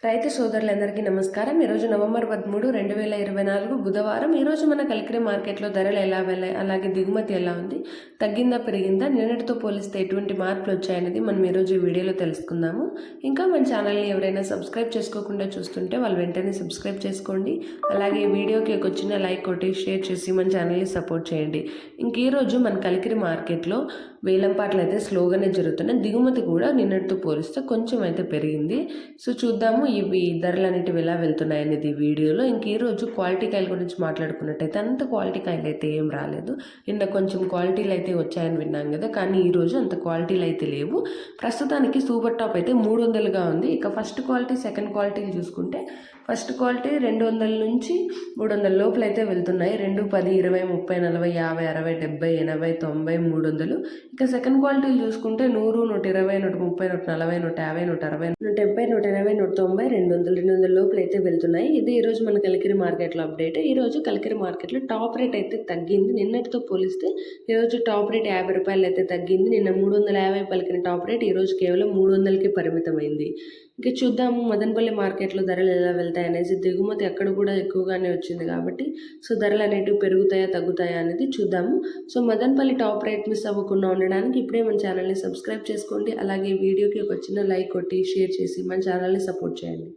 రైతు సోదరులందరికీ నమస్కారం. ఈరోజు నవంబర్ 13, 2024 బుధవారం. ఈరోజు మన కలికిరి మార్కెట్లో ధరలు ఎలా వెళ్ళాయి, అలాగే దిగుమతి ఎలా ఉంది, తగ్గిందా పెరిగిందా, నిన్నటితో పోలిస్తే ఎటువంటి మార్పులు వచ్చాయనేది మనం ఈరోజు ఈ వీడియోలో తెలుసుకుందాము. ఇంకా మన ఛానల్ని ఎవరైనా సబ్స్క్రైబ్ చేసుకోకుండా చూస్తుంటే వాళ్ళు వెంటనే సబ్స్క్రైబ్ చేసుకోండి. అలాగే ఈ వీడియోకి ఒక చిన్న లైక్ కొట్టి షేర్ చేసి మన ఛానల్ని సపోర్ట్ చేయండి. ఇంక ఈరోజు మన కలికిరి మార్కెట్లో వేలంపాట్లు అయితే స్లోగానే జరుగుతున్నాయి. దిగుమతి కూడా నిన్నటితో పోలిస్తే కొంచెం అయితే పెరిగింది. సో చూద్దాము ఇవి ధరలు అనేటివి ఎలా వెళ్తున్నాయి అనేది వీడియోలో. ఇంక ఈరోజు క్వాలిటీ కాయల గురించి మాట్లాడుకున్నట్టయితే అంత క్వాలిటీ కాయలు అయితే ఏం రాలేదు. నిన్న కొంచెం క్వాలిటీలు అయితే వచ్చాయని విన్నాం కదా, కానీ ఈరోజు అంత క్వాలిటీలు అయితే లేవు. ప్రస్తుతానికి సూపర్ టాప్ అయితే 300గా ఉంది. ఇక ఫస్ట్ క్వాలిటీ సెకండ్ క్వాలిటీలు చూసుకుంటే ఫస్ట్ క్వాలిటీ 200 నుంచి 300 లోపల అయితే వెళ్తున్నాయి. 2, 10, 20, 30, 40, 50, 60, 70, 80, 90, 300. ఇక సెకండ్ క్వాలిటీలు చూసుకుంటే 100, 120, 130, 140, 150, 150, 170, 180, 190, 200 లోపల అయితే వెళ్తున్నాయి. ఇది ఈరోజు మన కలికిరి మార్కెట్లో అప్డేట్. ఈరోజు కలికిరి మార్కెట్లో టాప్ రేట్ అయితే తగ్గింది. నిన్నటితో పోలిస్తే ఈరోజు టాప్ రేట్ 50 రూపాయలు అయితే తగ్గింది. నిన్న 350 పలికిన టాప్ రేట్ ఈరోజు కేవలం 300కి పరిమితమైంది. ఇంకా చూద్దాము మదనపల్లి మార్కెట్లో ధరలు ఎలా వెళ్తాయి అనేసి. దిగుమతి అక్కడ కూడా ఎక్కువగానే వచ్చింది కాబట్టి సో ధరలు అనేటివి పెరుగుతాయా తగ్గుతాయా అనేది చూద్దాము. So Madanapalle top rate miss అవ్వకుండా ఉండడానికి ఇప్పుడే మన ఛానల్ని సబ్స్క్రైబ్ చేసుకోండి. అలాగే వీడియోకి ఒక చిన్న లైక్ కొట్టి షేర్ చేసి మన ఛానల్ని సపోర్ట్ చేయండి.